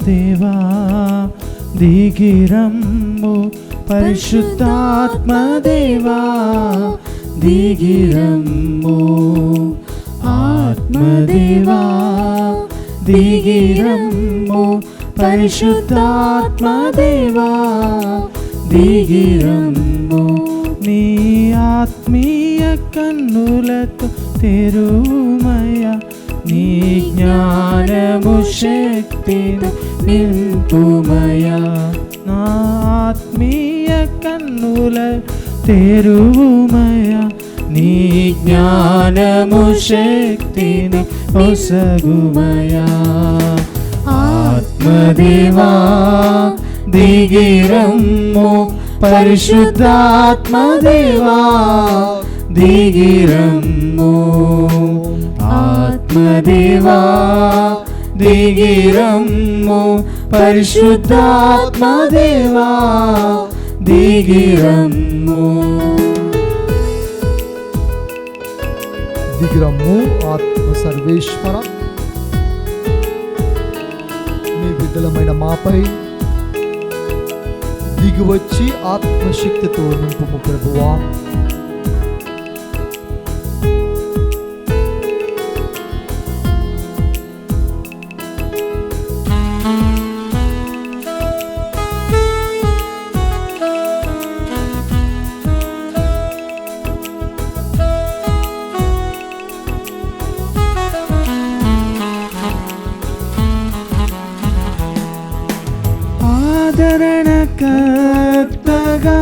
దేవా దిగిరమ్ము, పరిశుద్ధాత్మ దేవా దిగిరమ్ము, ఆత్మదేవా దిగిరమ్ము, పరిశుద్ధాత్మ దేవా దిగిరమ్ము. నీ ఆత్మీయ కన్నులతో తెరుమయ, నీ జ్ఞానము శక్తిని నింపుమయ. నా ఆత్మీయ కన్నుల తెరుమయ, నీ జ్ఞానము శక్తిని ఒసగుమయ. ఆత్మదేవా దిగిరమ్ము, పరిశుద్ధాత్మ దేవా దిగిరమ్ము, ఆత్మదేవా దిగిరమ్ము, పరిశుద్ధాత్మ దేవా దిగిరమ్ము. దిగిరమ్ము ఆత్మ సర్వేశ్వర, మీ బిడ్డలమైన మాపై దిగివచ్చి ఆత్మశక్తితో నింపుము ప్రభువా. ఆదరణకర్తగా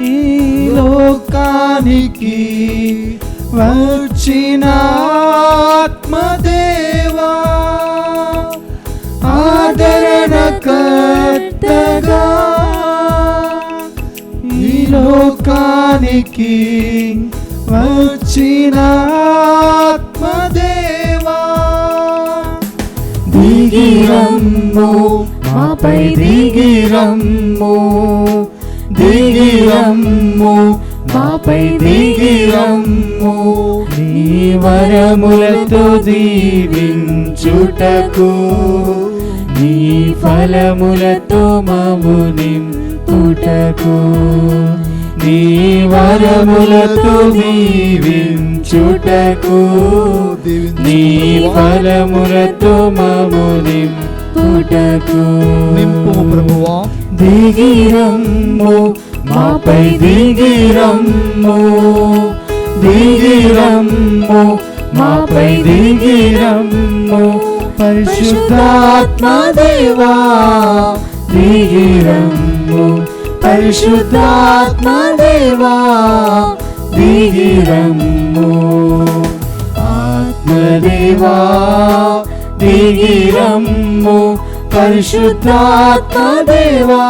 ఈ లోకానికి వచ్చిన ఆత్మదేవా, ఆదరణకర్తగా ఈ లోకానికి వచ్చిన ఆత్మదేవా దిగిరమ్ము, మాపై దిగిరమ్ము, దిగిరమ్ము, మాపై దిగిరమ్ము. నీ వరములతో దీవించుటకు, నీ ఫలములతో మము నింపుటకు, నీ వరములతో దీవించుటకు, నీ ఫలములతో మము నింపుటకు. నింపు ప్రభువా. దిగిరమ్ము, మాపై దిగిరమ్ము, దిగిరమ్ము, మాపై దిగిరమ్ము, పరిశుద్ధాత్మ దేవా దిగిరమ్ము, పరిశుద్ధాత్మ దేవా దిగిరమ్ము. ఆత్మదేవా దిగిరమ్ము, పరిశుద్ధాత్మ దేవా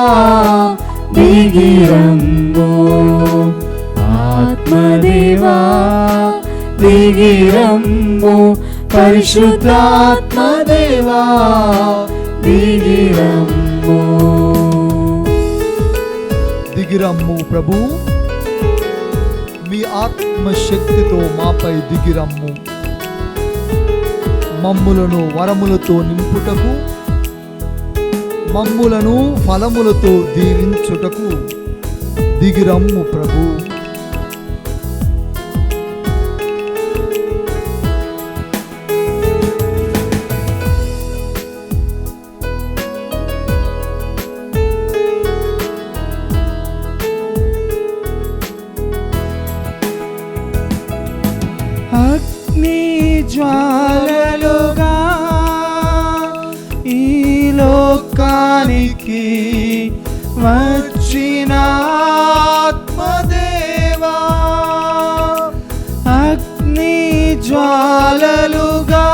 దిగిరమ్ము, ఆత్మదేవా దిగిరమ్ము, పరిశుద్ధాత్మ దేవా దిగిరమ్ము. దిగిరమ్ము ప్రభు, మీ ఆత్మశక్తితో మాపై దిగిరమ్ము, మమ్ములను వరములతో నింపుటకు, మమ్ములను ఫలములతో దీవించుటకు దిగిరమ్ము ప్రభు. అగ్ని జ్వాలలుగా ఈ లోకానికి వచ్చిన ఆత్మదేవా, అగ్ని జ్వాలలుగా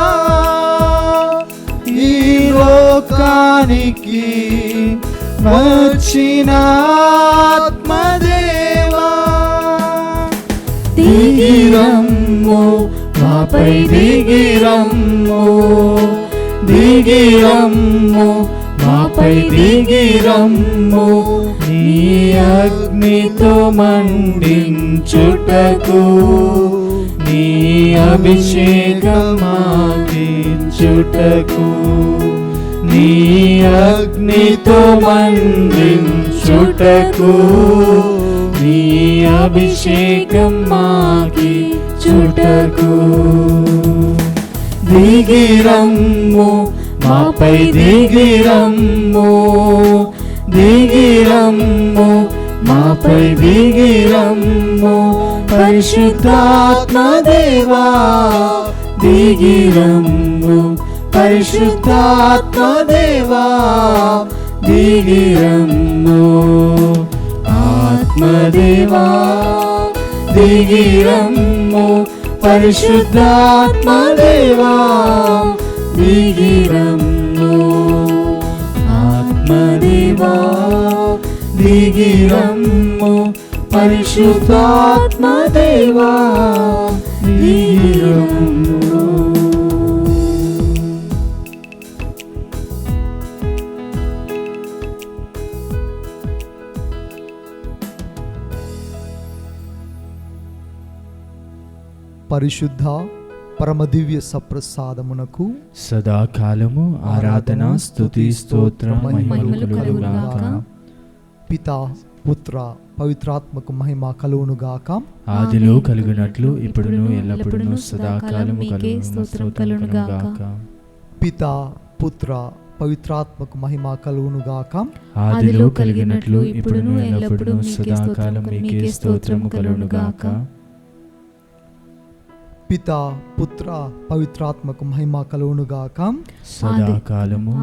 ఈ లోకానికి వచ్చిన ఆత్మదేవా దిగిరమ్ము, మాపై దిగిరమ్ము, దిగిరమ్ము, మాపై దిగిరమ్ము. నీ అగ్నితో మండించుటకు, నీ అభిషేకమాగించుటకు, నీ అగ్నితో మండించుటకు నీ అభిషేకం మాకి చుటకు దిగిరమ్ము మాపై దిగిరమ్ము దిగిరమ్ము మాపై దిగిరమ్ము పరిశుద్ధాత్మ దేవా దిగిరమ్ము పరిశుద్ధాత్మ దేవా దిగిరమ్ము ఆత్మదేవా దిగిరమ్ము పరిశుద్ధాత్మ దేవా దిగిరమ్ము ఆత్మదేవా దిగిరమ్ము పరిశుద్ధాత్మ దేవా దిగిరమ్ము. పరిశుద్ధ పరమదివ్య సప్రసాదమునకు సదాకాలము ఆరాధన స్తుతి స్తోత్రం మహిమలు కలుగుగాక. పితా పుత్ర పవిత్రాత్మకు మహిమ కలుగునుగాక. ఆదిలో కలిగినట్లు ఇప్పుడును ఎల్లప్పుడును సదాకాలము కలుగునుగాక. పితా పుత్ర పవిత్రాత్మకు మహిమ కలుగునుగాక. ఆదిలో కలిగినట్లు ఇప్పుడును ఎల్లప్పుడును సదాకాలం మీకే స్తోత్రము కలుగునుగాక. పితా పుత్ర పవిత్రాత్మకు మహిమ కలుగునుగాక. సదాకాలము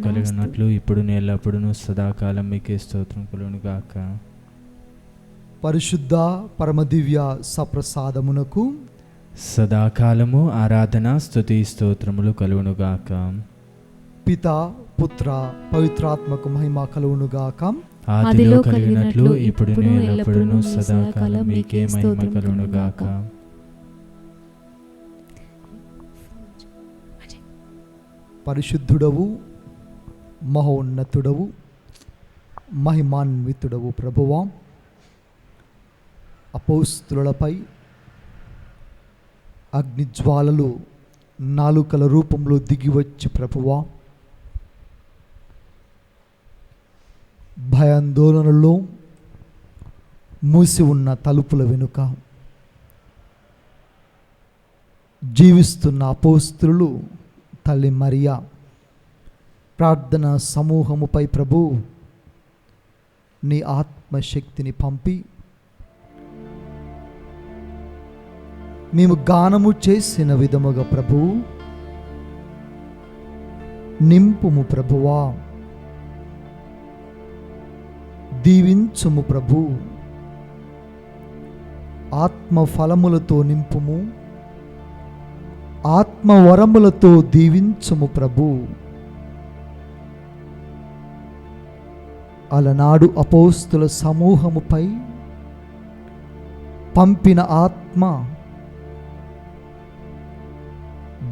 కలిగినట్లు ఇప్పుడు ఎల్లప్పుడును సదాకాలం మీకే స్తోత్రం కలుగునుగాక. పరిశుద్ధ పరమదివ్య సప్రసాదమునకు సదాకాలము ఆరాధన స్తుతి స్తోత్రములు కలుగునుగాక. పితా పుత్ర పవిత్రాత్మకు మహిమ కలుగునుగాక. ఆదిలో కలిగినట్లు ఇప్పుడు ఎల్లప్పుడును సదాకాలం మీకే మహిమ కలుగునుగాక. పరిశుద్ధుడవు మహోన్నతుడవు మహిమాన్వితుడవు ప్రభువా, అపోస్తులపై అగ్నిజ్వాలలు నాలుకల రూపంలో దిగివచ్చి ప్రభువా, భయాందోళనలో మూసి ఉన్న తలుపుల వెనుక జీవిస్తున్న అపోస్తులు తల్లి మరియా ప్రార్థన సమూహముపై ప్రభు నీ ఆత్మశక్తిని పంపి మేము గానము చేసిన విధముగా ప్రభు నింపుము ప్రభువా, దీవించుము ప్రభు, ఆత్మ ఫలములతో నింపుము, ఆత్మ వరములతో దీవించుము ప్రభు. అలనాడు అపోస్తుల సమూహముపై పంపిన ఆత్మ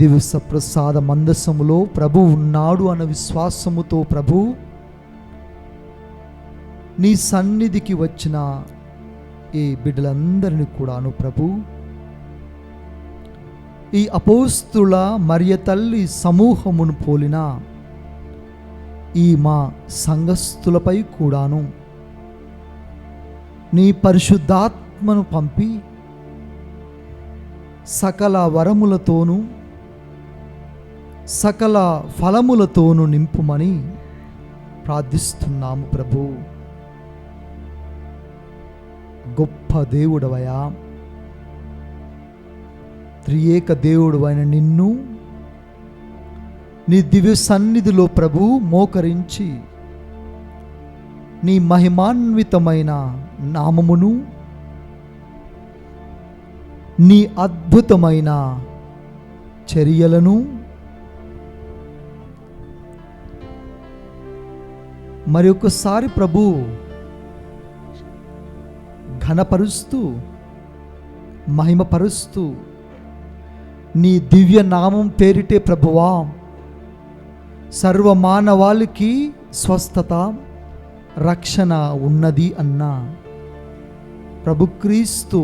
దివస ప్రసాద మందసములో ప్రభు ఉన్నాడు అన్న విశ్వాసముతో ప్రభు నీ సన్నిధికి వచ్చిన ఈ బిడ్డలందరినీ కూడాను ప్రభు ఈ అపోస్తుల మరియ తల్లి సమూహమును పోలిన ఈ మా సంఘస్థులపై కూడాను నీ పరిశుద్ధాత్మను పంపి సకల వరములతోనూ సకల ఫలములతోనూ నింపుమని ప్రార్థిస్తున్నాము ప్రభు. గొప్ప దేవుడవయా, త్రియేక దేవుడవైన నిన్ను నీ దివ్య సన్నిధిలో ప్రభు మోకరించి నీ మహిమాన్వితమైన నామమును నీ అద్భుతమైన చర్యలను మరి ఒకసారి ప్రభు ఘనపరుస్తూ మహిమపరుస్తూ నీ దివ్య నామం పేరిటే ప్రభువా సర్వమానవాళికి స్వస్థత రక్షణ ఉన్నది అన్న ప్రభుక్రీస్తు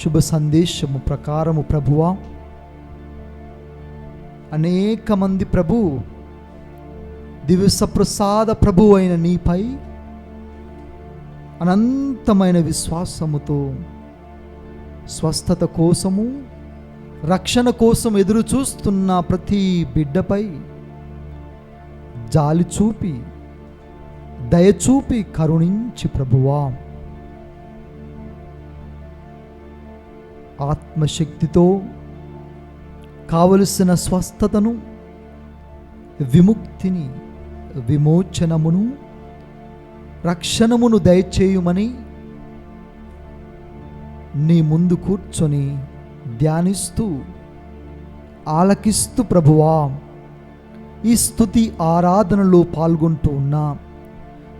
శుభ సందేశము ప్రకారము ప్రభువా అనేక మంది ప్రభు దివ్యప్రసాద ప్రభు అయిన నీపై అనంతమైన విశ్వాసముతో స్వస్థత కోసము, రక్షణ కోసం ఎదురు చూస్తున్న ప్రతి బిడ్డపై జాలి చూపి, దయచూపి కరుణించి ప్రభువా ఆత్మశక్తితో కావలసిన స్వస్థతను, విముక్తిని, విమోచనమును, రక్షణమును దయచేయుమని నీ ముందు కూర్చొని ధ్యానిస్తూ, ఆలకిస్తూ ప్రభువా ఈ స్తుతి ఆరాధనలో పాల్గొంటూ ఉన్న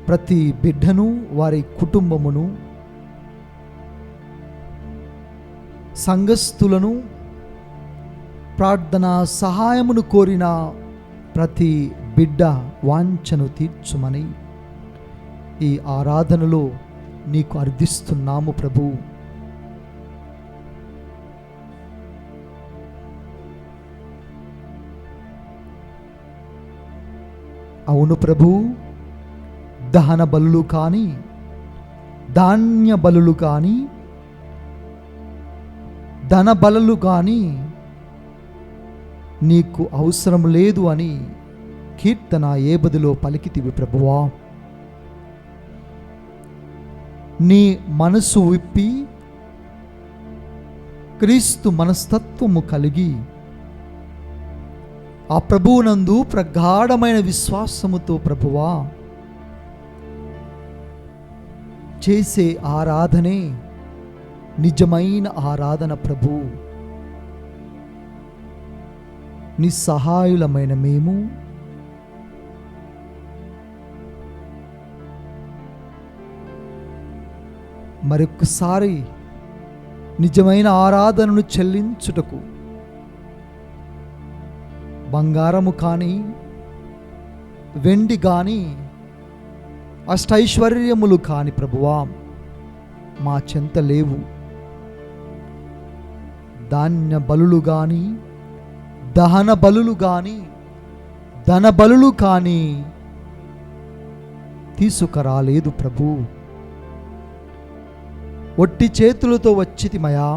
ప్రతి బిడ్డను, వారి కుటుంబమును, సంఘస్థులను, ప్రార్థనా సహాయమును కోరిన ప్రతి బిడ్డ వాంఛను తీర్చుమని ఈ ఆరాధనలో నీకు అర్థిస్తున్నాము ప్రభు. అవును ప్రభు, దహన బలులు కానీ, ధాన్య బలులు కానీ, ధన బలులు కానీ నీకు అవసరం లేదు అని కీర్తన 80లో పలికితివి ప్రభువా. నీ మనసు విప్పి క్రీస్తు మనస్తత్వము కలిగి ఆ ప్రభువునందు ప్రగాఢమైన విశ్వాసముతో ప్రభువా చేసే ఆరాధనే నిజమైన ఆరాధన ప్రభు. నిస్సహాయులమైన మేము మరొక్కసారి నిజమైన ఆరాధనను చెల్లించుటకు బంగారము కానీ, వెండి కానీ, అష్టైశ్వర్యములు కాని ప్రభువా మా చెంత లేవు. ధాన్య బలులు కానీ, దహన బలులు కానీ, ధన బలులు కానీ తీసుకురాలేదు ప్రభు. ఒట్టి చేతులతో వచ్చితిమయా,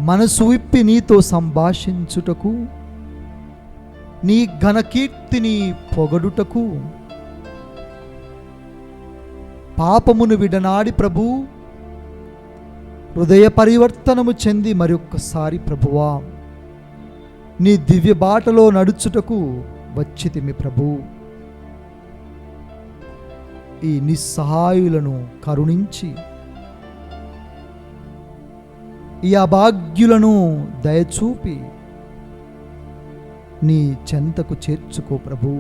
మనసు విప్పి నీతో సంభాషించుటకు, నీ ఘనకీర్తిని పొగడుటకు, పాపమును విడనాడి ప్రభు హృదయ పరివర్తనము చెంది మరొక్కసారి ప్రభువా నీ దివ్య బాటలో నడుచుటకు వచ్చితిమి ప్రభు. ఈ నిస్సహాయులను కరుణించి, ఈ అభాగ్యులను దయచూపి నీ చెంతకు చేర్చుకో ప్రభు.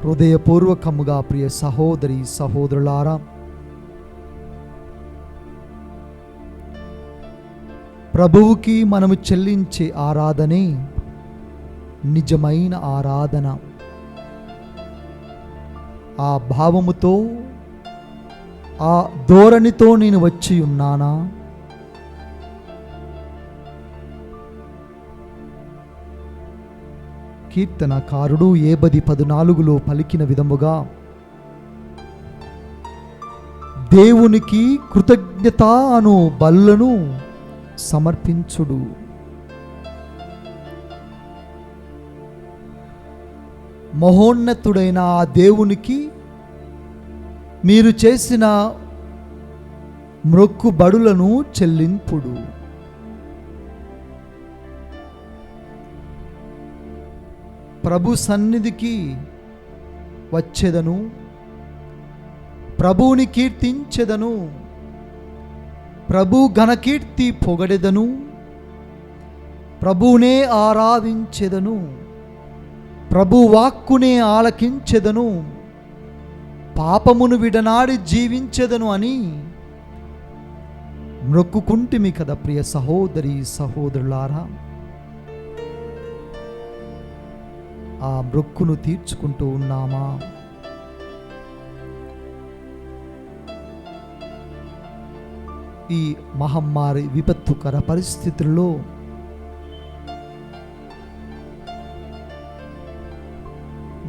హృదయపూర్వకముగా ప్రియ సహోదరి సహోదరులారా, ప్రభువుకి మనము చెల్లించే ఆరాధనే నిజమైన ఆరాధన. ఆ భావముతో, ఆ ధోరణితో నేను వచ్చి ఉన్నానా? కీర్తనకారుడు 14లో పలికిన విధముగా దేవునికి కృతజ్ఞత అను బలులను సమర్పించుడు. మహోన్నతుడైన ఆ దేవునికి మీరు చేసిన మ్రొక్కుబడులను చెల్లింపుడు. ప్రభు సన్నిధికి వచ్చెదను, ప్రభువుని కీర్తించెదను, ప్రభు ఘనకీర్తి పొగడెదను, ప్రభువునే ఆరాధించెదను, ప్రభు వాక్కునే ఆలకించెదను, పాపమును విడనాడి జీవించెదను అని మొక్కుకుంటిమి కదా ప్రియ సహోదరి సహోదరులారా. ఆ మొక్కును తీర్చుకుంటూ ఉన్నామా? ఈ మహమ్మారి విపత్తుకర పరిస్థితుల్లో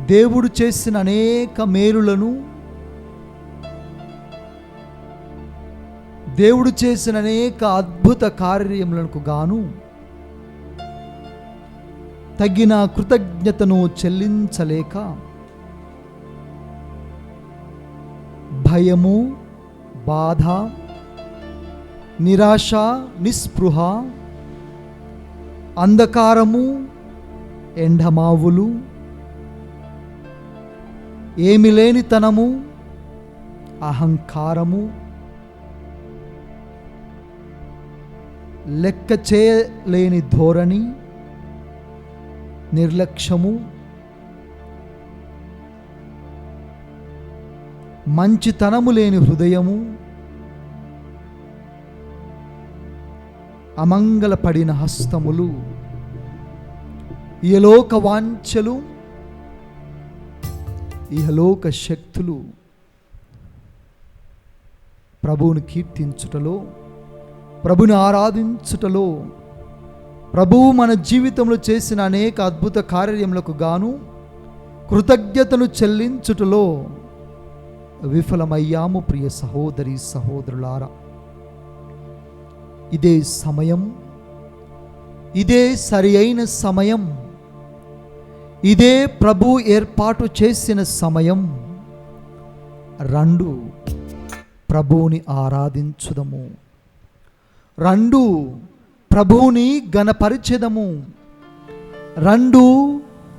దేవుడు చేసిన అనేక మేలులను, దేవుడు చేసిన అనేక అద్భుత కార్యములకు గాను తగిన కృతజ్ఞతను చెల్లించలేక భయము, బాధ, నిరాశ, నిస్పృహ, అంధకారము, ఎండమావులు, ఏమి లేనితనము, అహంకారము, లెక్క చేయలేని ధోరణి, నిర్లక్ష్యము, మంచితనము లేని హృదయము, అమంగళపడిన హస్తములు, ఇహలోక వాంఛలు, ఇహలోక శక్తులు ప్రభువుని కీర్తించుటలో, ప్రభుని ఆరాధించుటలో, ప్రభువు మన జీవితంలో చేసిన అనేక అద్భుత కార్యములకు గాను కృతజ్ఞతను చెల్లించుటలో విఫలమయ్యాము. ప్రియ సహోదరి సహోదరులారా, ఇదే సమయం, ఇదే సరి అయిన సమయం, ఇదే ప్రభు ఏర్పాటు చేసిన సమయం. రండు ప్రభువుని ఆరాధించుదము, రండు ప్రభువుని గణపరిచెదము, రండు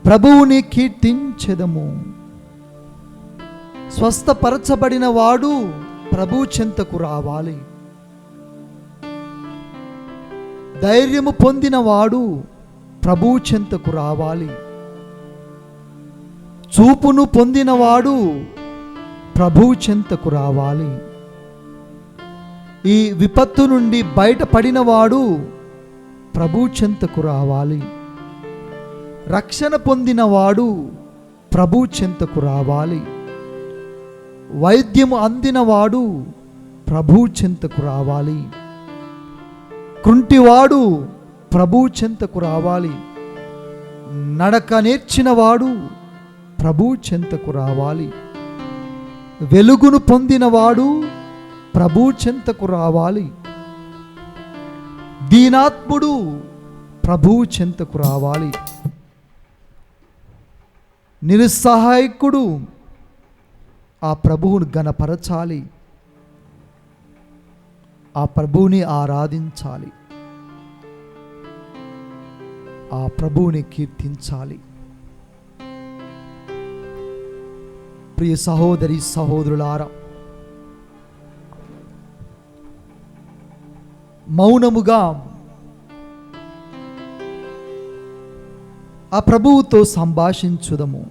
ప్రభువుని కీర్తించెదము. స్వస్థపరచబడిన వాడు ప్రభు చెంతకు రావాలి. ధైర్యము పొందినవాడు ప్రభు చెంతకు రావాలి. చూపును పొందినవాడు ప్రభు చెంతకు రావాలి. ఈ విపత్తు నుండి బయటపడినవాడు ప్రభు చెంతకు రావాలి. రక్షణ పొందినవాడు ప్రభు చెంతకు రావాలి. వైద్యము అందినవాడు ప్రభు చెంతకు రావాలి. కుంటివాడు ప్రభు చెంతకు రావాలి. నడక నేర్చినవాడు ప్రభు చెంతకు రావాలి. వెలుగును పొందినవాడు ప్రభు చెంతకు రావాలి. దీనాత్ముడు ప్రభు చెంతకు రావాలి. నిరుత్సాహకుడు ఆ ప్రభువును గణపరచాలి, ఆ ప్రభువుని ఆరాధించాలి, ఆ ప్రభువుని కీర్తించాలి. ప్రియ సహోదరి సహోదరులారా, మౌనముగా ఆ ప్రభువుతో సంభాషించుదము.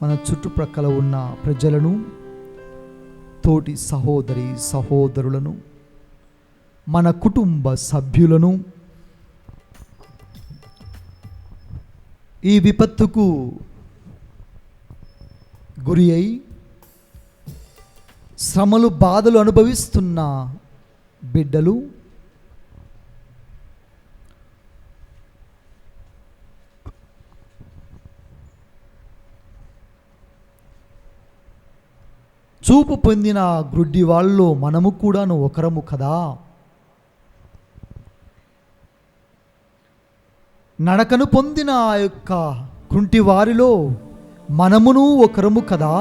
మన చుట్టుప్రక్కల ఉన్న ప్రజలను, తోటి సహోదరి సహోదరులను, మన కుటుంబ సభ్యులను ఈ విపత్తుకు గురి అయి శ్రమలు బాధలు అనుభవిస్తున్న బిడ్డలు, చూపు పొందిన గ్రుడ్డి వాళ్ళలో మనము కూడాను ఒకరము కదా. నడకను పొందిన ఆ యొక్క కుంటి వారిలో మనమును ఒకరము కదా.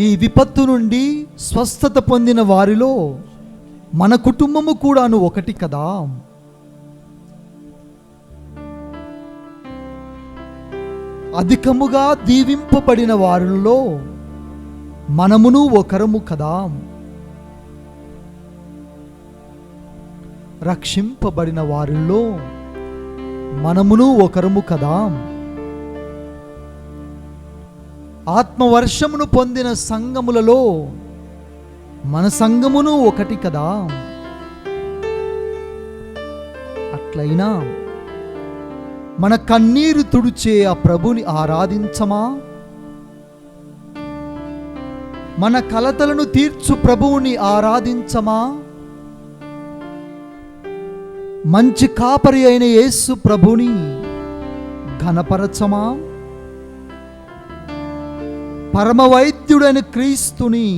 ఈ విపత్తు నుండి స్వస్థత పొందిన వారిలో మన కుటుంబము కూడాను ఒకటి కదా. అధికముగా దీవింపబడిన వారిలో మనమును ఒకరము కదా. రక్షింపబడిన వారిలో మనమును ఒకరము కదా. ఆత్మవర్షమును పొందిన సంఘములలో మన సంఘమును ఒకటి కదా. ఉన్నట్లయినా మన కన్నీరు తుడిచే ఆ ప్రభుని ఆరాధించమా? మన కలతలను తీర్చు ప్రభువుని ఆరాధించమా? మంచి కాపరి అయిన యేసు ప్రభుని ఘనపరచమా? పరమ వైద్యుడైన క్రీస్తుని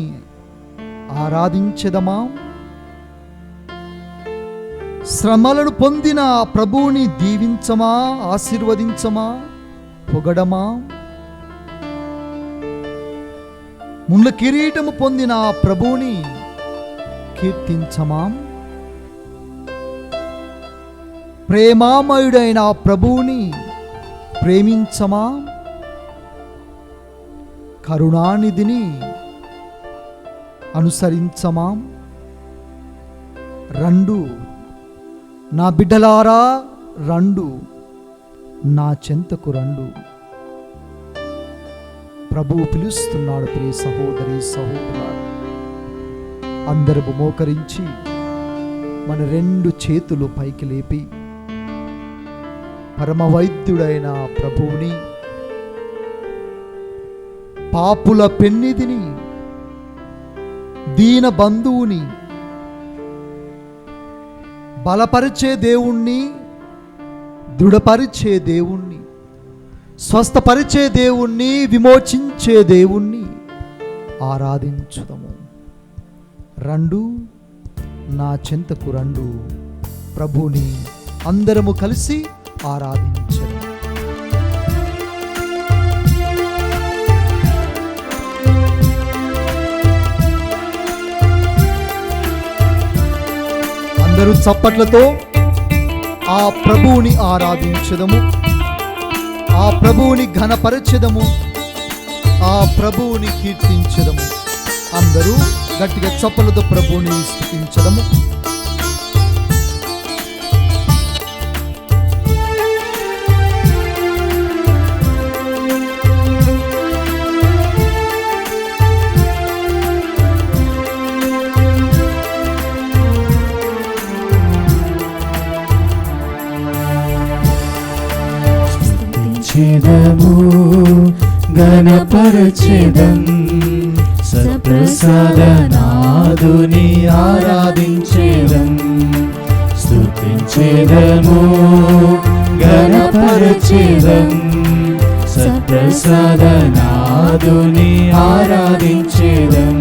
ఆరాధించెదమా? శ్రమలను పొందిన ఆ ప్రభువుని దీవించమా, ఆశీర్వదించమా, పొగడమా? ముళ్ళ కిరీటము పొందిన ఆ ప్రభువుని కీర్తించమా? ప్రేమామయుడైన ఆ ప్రభువుని ప్రేమించమా? కరుణానిధిని అనుసరించమా? రండు నా బిడ్డలారా, రండు నా చెంతకు రండు. ప్రభువు పిలుస్తున్నాడు. ప్రియ సహోదరి సహోదరులారా, అందరూ మోకరించి మన రెండు చేతులు పైకి లేపి పరమ వైద్యుడైన ప్రభువుని, పాపుల పెన్నిధిని, దీన బంధువుని, బలపరిచే దేవుణ్ణి, దృఢపరిచే దేవుణ్ణి, స్వస్థపరిచే దేవుణ్ణి, విమోచించే దేవుణ్ణి ఆరాధించుదాము. రండు నా చెంతకు రండు. ప్రభుని అందరము కలిసి ఆరాధించండి. అందరూ చప్పట్లతో ఆ ప్రభువుని ఆరాధించదము, ఆ ప్రభువుని ఘనపరచెదము, ఆ ప్రభువుని కీర్తించదము. అందరూ గట్టిగా చప్పలతో ప్రభువుని స్తుతించదము. స్తుతించెదము, ఘనపరచెదం, సప్రసాదనాదుని ఆరాధించెదం. స్తుతించెదము, ఘనపరచెదం, సప్రసాదనాదుని ఆరాధించెదం.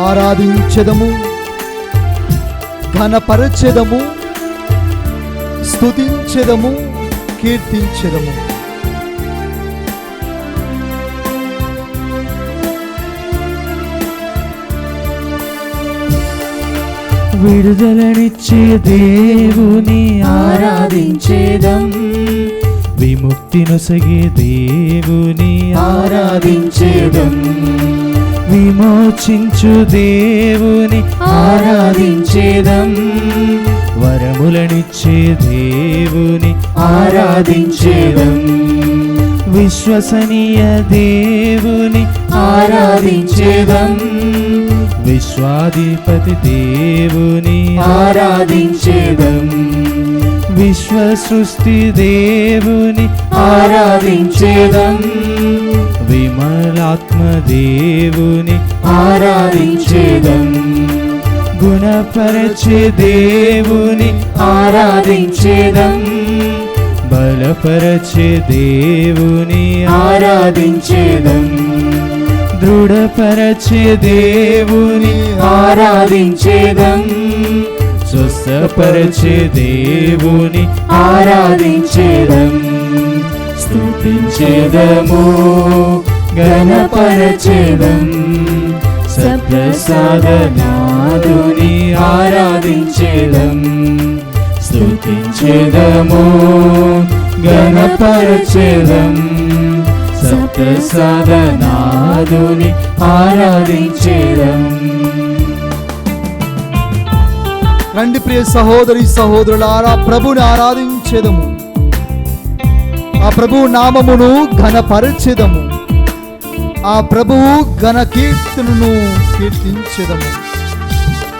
ఆరాధించెదము, ఘనపరచెదము, స్తుతించెదము, కీర్తించెదము. విడుదలనిచ్చే దేవుని ఆరాధించేదం, విముక్తినొసగే దేవుని ఆరాధించేదం, విమోచించు దేవుని ఆరాధించేదం, వరములనిచ్చే దేవుని ఆరాధించేదం, విశ్వసనీయ దేవుని ఆరాధించేదం, విశ్వాధిపతి దేవుని ఆరాధించేదం, విశ్వ సృష్టి దేవుని ఆరాధించేదం, విమలాత్మ దేవుని ఆరాధించేదం, గుణపరచే దేవుని ఆరాధించేదం, బలపరచే దేవుని ఆరాధించేదం, దృఢపరచే దేవుని ఆరాధించేదం, స్వస్థపరచే దేవుని ఆరాధించేదం. స్తుతించెదము, ఘనపరచెదం, సప్రసాదనాదుని ఆరాధించెదం. స్తుతించెదము, ఘనపరచెదం, సప్రసాదనాదుని ఆరాధించెదం. రండి ప్రియ సహోదరి సహోదరులారా, ప్రభుని ఆరాధించెదము, ఆ ప్రభువు నామమును ఘనపరచెదము, ఆ ప్రభువు ఘన కీర్తనను కీర్తించెదము.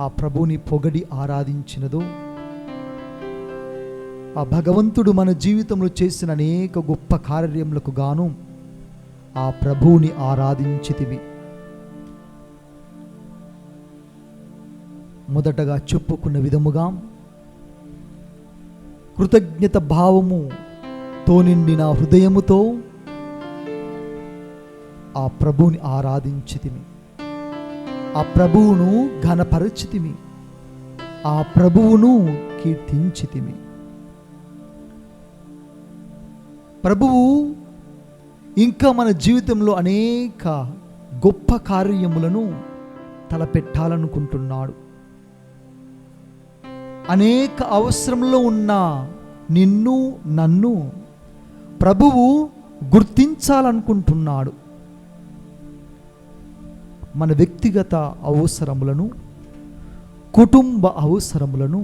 ఆ ప్రభువుని పొగడి ఆరాధించినదో, ఆ భగవంతుడు మన జీవితంలో చేసిన అనేక గొప్ప కార్యములకు గాను ఆ ప్రభువుని ఆరాధించితివి. మొదటగా చెప్పుకున్న విధముగా కృతజ్ఞత భావముతో నిండిన హృదయముతో ఆ ప్రభువుని ఆరాధించితిమి, ఆ ప్రభువును ఘనపరచితిమి, ఆ ప్రభువును కీర్తించితిమి. ప్రభువు ఇంకా మన జీవితంలో అనేక గొప్ప కార్యములను తలపెట్టాలనుకుంటున్నాడు. అనేక అవసరంలో ఉన్న నిన్ను నన్ను ప్రభువు గుర్తించాలనుకుంటున్నాడు. మన వ్యక్తిగత అవసరములను, కుటుంబ అవసరములను,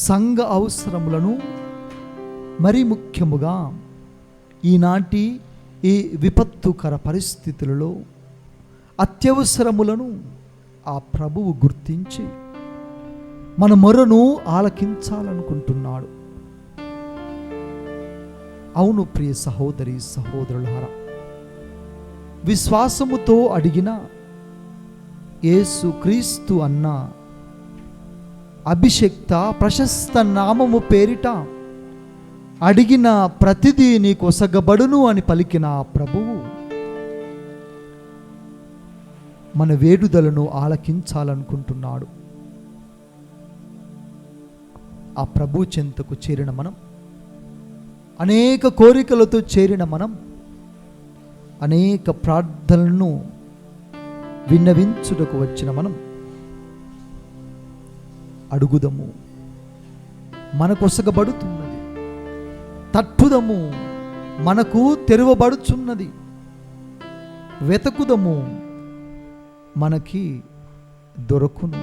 సంఘ అవసరములను, మరి ముఖ్యముగా ఈనాటి ఈ విపత్తుకర పరిస్థితులలో అత్యవసరములను ఆ ప్రభువు గుర్తించి మన మొరను ఆలకించాలనుకుంటున్నాడు. అవును ప్రియ సహోదరి సహోదరులారా, విశ్వాసముతో అడిగిన యేసు క్రీస్తు అన్న అభిషక్త ప్రశస్త నామము పేరిట అడిగిన ప్రతిదీ నీకు ఒసగబడును అని పలికిన ప్రభువు మన వేడుదలను ఆలకించాలనుకుంటున్నాడు. ఆ ప్రభు చెంతకు చేరిన మనం, అనేక కోరికలతో చేరిన మనం, అనేక ప్రార్థనలను విన్నవించుటకు వచ్చిన మనం అడుగుదము, మనకొసగబడుతున్నది. తట్టుదము, మనకు తెరవబడుచున్నది. వెతకుదము, మనకి దొరకును.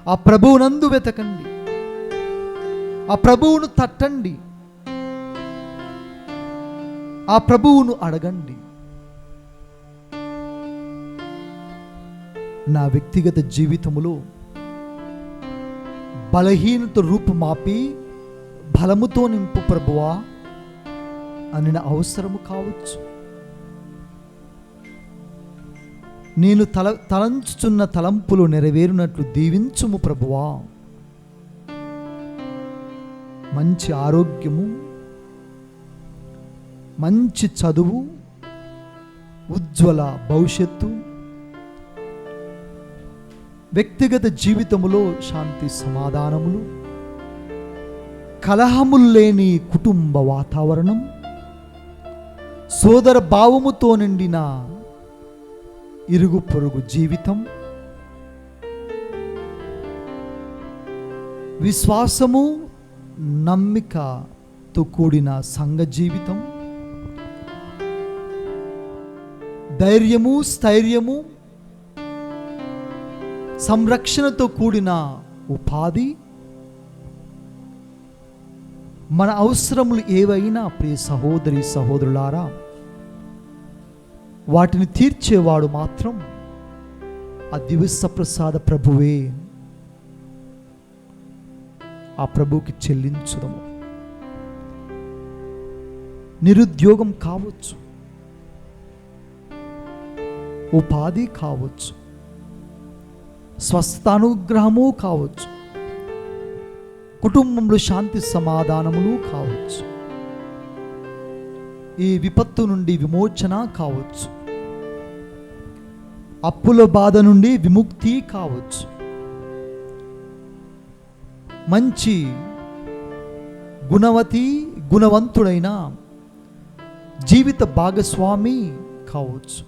ఆ ప్రభువునందు వెతకండి, ఆ ప్రభువును తట్టండి, ఆ ప్రభువును అడగండి. నా వ్యక్తిగత జీవితములో బలహీనత రూపుమాపి బలముతో నింపు ప్రభువా అని నా అవసరము కావచ్చు. నేను తలంచుచున్న తలంపులు నెరవేరునట్లు దీవించుము ప్రభువా. మంచి ఆరోగ్యము, మంచి చదువు, ఉజ్వల భవిష్యత్తు, వ్యక్తిగత జీవితములో శాంతి సమాధానములు, కలహములు లేని కుటుంబ వాతావరణం, సోదర భావముతో నిండిన ఇరుగు పొరుగు జీవితం, విశ్వాసము నమ్మికతో కూడిన సంఘ జీవితం, ధైర్యము స్థైర్యము సంరక్షణతో కూడిన ఉపాధి, మన అవసరములు ఏవైనా ప్రియ సహోదరి సహోదరులారా, వాటిని తీర్చేవాడు మాత్రం ఆ దివ్య ప్రసాద ప్రభువే. ఆ ప్రభువుకి చెల్లించుదము. నిరుద్యోగం కావచ్చు, ఉపాధి కావచ్చు, స్వస్థానుగ్రహము కావచ్చు, కుటుంబంలో శాంతి సమాధానములు కావచ్చు, ఈ విపత్తు నుండి విమోచన కావచ్చు, అప్పుల బాధ నుండి విముక్తి కావచ్చు, మంచి గుణవంతుడైన జీవిత భాగస్వామి కావచ్చు.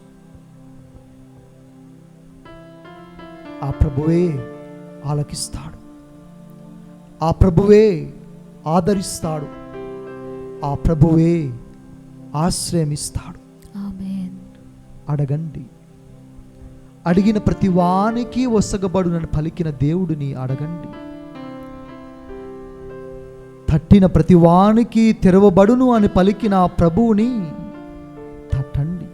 ఆ ప్రభువే ఆలకిస్తాడు, ఆ ప్రభువే ఆదరిస్తాడు, ఆ ప్రభువే ఆశ్రయమిస్తాడు. ఆమేన్. అడగండి, అడిగిన ప్రతి వానికి ఒసగబడునని పలికిన దేవుడిని అడగండి. తట్టిన ప్రతి వానికి తెరవబడును అని పలికిన ప్రభువుని తట్టండి.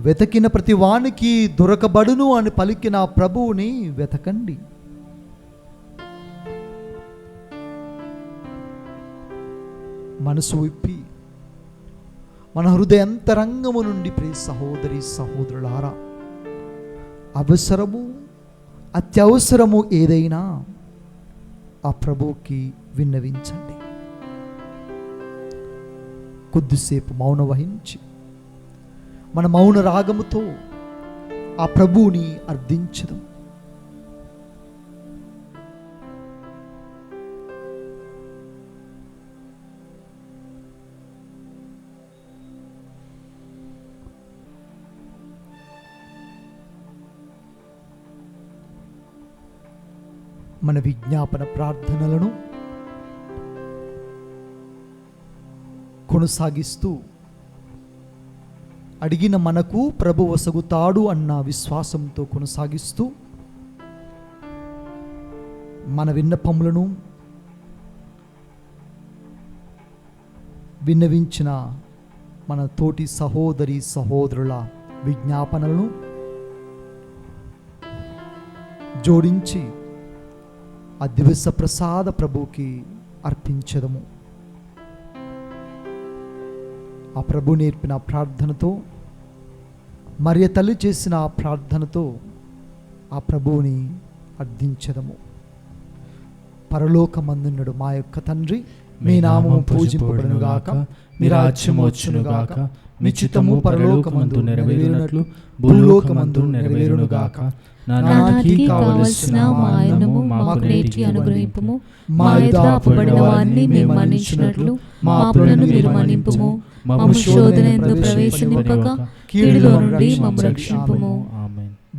వెతకిన ప్రతి వానికి దొరకబడును అని పలికిన ప్రభువుని వెతకండి. మనసు విప్పి మన హృదయంతరంగము నుండి ప్రియ సహోదరి సహోదరులారా, అవసరము అత్యవసరము ఏదైనా ఆ ప్రభువుకి విన్నవించండి. కొద్దిసేపు మౌనం వహించి మన మౌన రాగముతో ఆ ప్రభువుని అర్థించడం. మన విజ్ఞాపన ప్రార్థనలను కొనసాగిస్తూ అడిగిన మనకు ప్రభు వసగుతాడు అన్న విశ్వాసంతో కొనసాగిస్తూ మన విన్నపములను విన్నవించిన మన తోటి సహోదరి సహోదరుల విజ్ఞాపనలను జోడించి ఆ దివస ప్రసాద ప్రభుకి అర్పించదము. ఆ ప్రభు నేర్పిన ప్రార్థనతో, మరియ తల్లి చేసిన ఆ ప్రార్థనతో ఆ ప్రభువుని అర్థించదము. పరలోకమందున్నడు మా యొక్క తండ్రి, మీ నామము పూజింపబడునుగాక, మీ రాజ్యము వచ్చునుగాక, మీ చిత్తము పరలోకమందు నెరవేరునట్లు భూలోకమందు నెరవేరునుగాక. నానాటికి కావలసిన మా అన్నము మాకు నేటికి అనుగ్రహింపుము. మా ఎదుట అప్పుబడిన వారిని మేము మన్నించినట్లు మా అప్పులను మీరు మన్నింపుము. మమ్ము శోధనయందు ప్రవేశింపక కీడులో నుండి మమ్ము రక్షింపుము.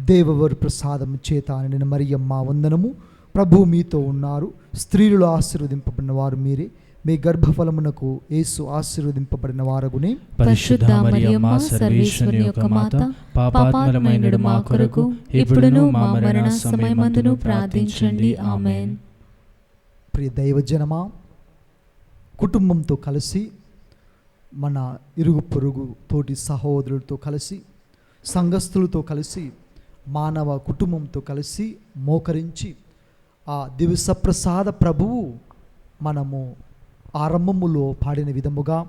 దేవవర ప్రసాదము చేత నిన్న మరియమ్మ వందనము. ప్రభు మీతో ఉన్నారు, స్త్రీలు ఆశీర్వదింపబడిన వారు మీరే, మీ గర్భఫలమునకు యేసు ఆశీర్వదింపబడిన వారగునే. పరిశుద్ధ మరియమ్మ సర్వేశ్వరుని యొక్క మాత, పాపాత్ములమైనడు మా కొరకు ఇప్పుడును మా మరణ సమయమందును ప్రార్థించండి. ఆమేన్. ప్రియ దైవజనమా, కుటుంబంతో కలిసి, మన ఇరుగు పొరుగు తోటి సహోదరులతో కలిసి, సంఘస్థులతో కలిసి, మానవ కుటుంబంతో కలిసి మోకరించి ఆ దివస ప్రసాద ప్రభువు మనము ఆరంభములో పాడిన విధముగా,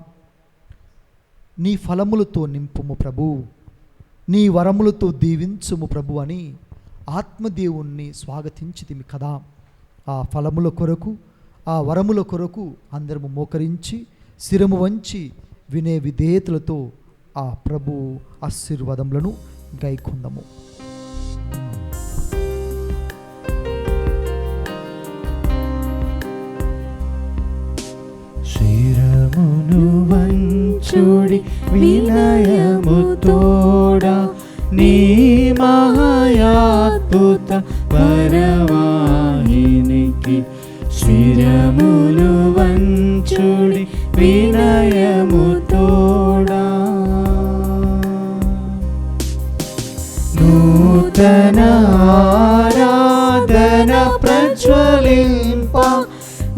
నీ ఫలములతో నింపుము ప్రభు, నీ వరములతో దీవించుము ప్రభు అని ఆత్మదేవుణ్ణి స్వాగతించితిమి కదా. ఆ ఫలముల కొరకు, ఆ వరముల కొరకు అందరము మోకరించి శిరము వంచి వినే విధేయతలతో ఆ ప్రభు ఆశీర్వాదములను గైకొందము. శిరమును వంచుడి వినయము తోడా, నీ మహాయాద్భుత వరవాహినికి. శిరమును వంచుడి వినయము తోడా, నూతన ఆరాధన ప్రజ్వలింప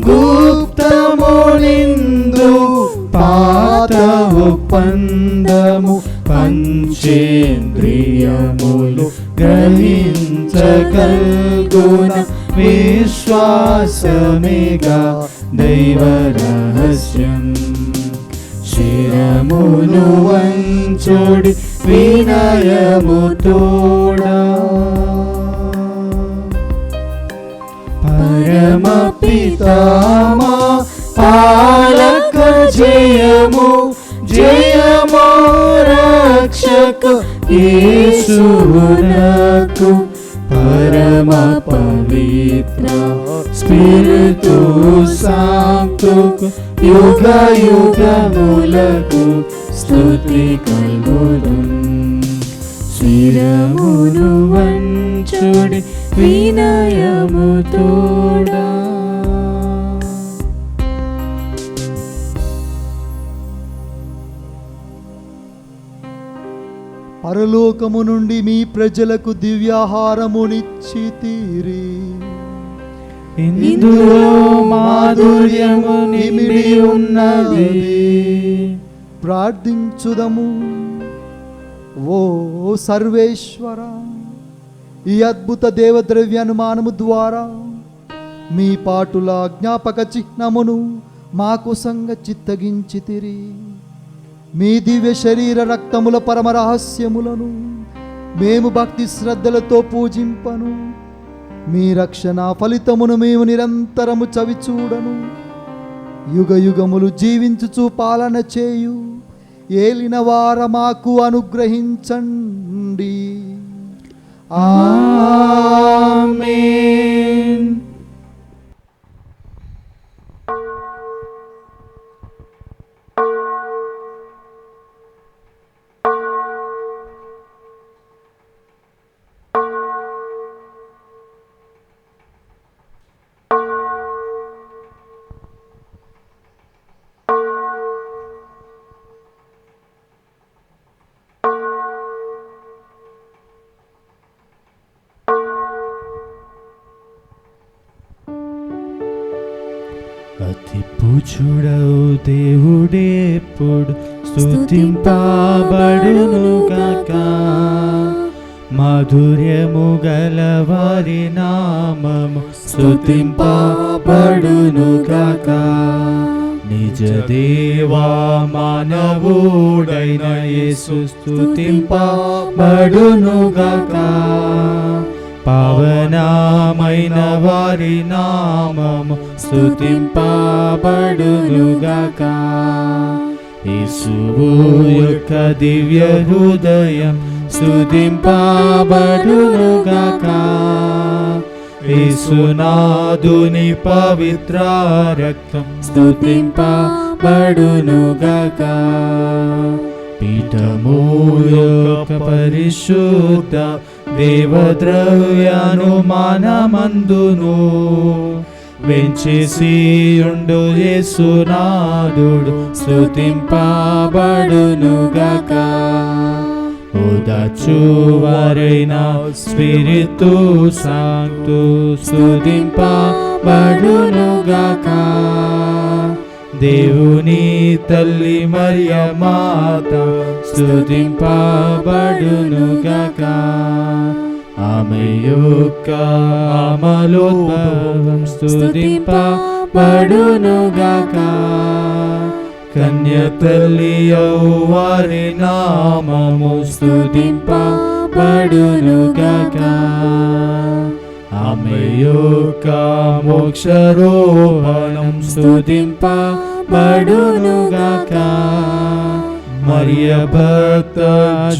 గుప్తమునిందు పాత ఒప్పందము పంచేంద్రియములు గ్రహించగల్గున విశ్వాసమేగా దైవ రహస్యం. శిరమును వంచుడి వినయము తోడా, పరమ పితామా పాలక జయము జయము రక్షక యేసునకు. పరమ పవిత్ర స్పిరితు సాంతుకు యుగ యుగములకు స్తుతి కలుగును. శిరమును వంచుడి వినయము తోడా. పరలోకము నుండి మీ ప్రజలకు దివ్యాహారమునిచ్చితిరి, ఇందులో మాధుర్యము నిమిడి ఉన్నది. ప్రార్థించుదము. ఓ సర్వేశ్వర, ఈ అద్భుత దేవద్రవ్యానుమానము ద్వారా మీ పాటుల జ్ఞాపక చిహ్నమును మాకు సంగ చిత్తగించితిరి. మీ దివ్య శరీర రక్తముల పరమ రహస్యములను మేము భక్తి శ్రద్ధలతో పూజింపను. మీ రక్షణ ఫలితమును మేము నిరంతరము చవిచూడను. యుగ యుగములు జీవించుచు పాలన చేయు ఏలిన వార మాకు అనుగ్రహించండి. ఆమేన్. అతి పూజుడవు దేవుడే ఎప్పుడు స్తుతింపబడును గాక. మాధుర్యము గల వారి నామము స్తుతింపబడును గాక. నిజ దేవా మానవుడైన యేసు స్తుతింపబడును గాక. పావనమైన వారి నామము స్తుతింపబడును గాక. యేసువు యొక్క దివ్య హృదయం స్తుతింపబడును గాక. యేసునాథుని పవిత్ర రక్తం స్తుతింపబడును గాక. పీఠము యొక్క పరిశుద్ధ దేవద్రవ్యానుమానమందును వెంచేసియుండు యేసునాథుడు స్తుతింపబడును గాక. ఓదార్చువారైన స్పిరితు సాంక్తు స్తుతింపబడును గాక. దేవుని తల్లి మరియ మాత స్తుతింపబడును గాక. ఆమె యొక్క అమలోద్భవం స్తుతింపబడును గాక. కన్య తల్లి వారి నామము స్తుతింపబడును గాక. ఆమె యొక్క మోక్షరోహణం స్తుతింపబడును గాక. మరియ భక్త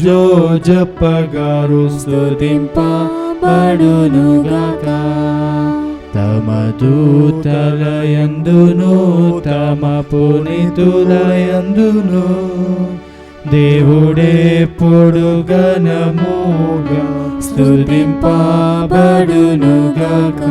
జోజప్ప గారు స్తుతింపబడును గాక. తమ దూతలయందును తమ పునీతులయందును దేవుడే పొడు ఘనముగా స్తుతింపబడును గాక.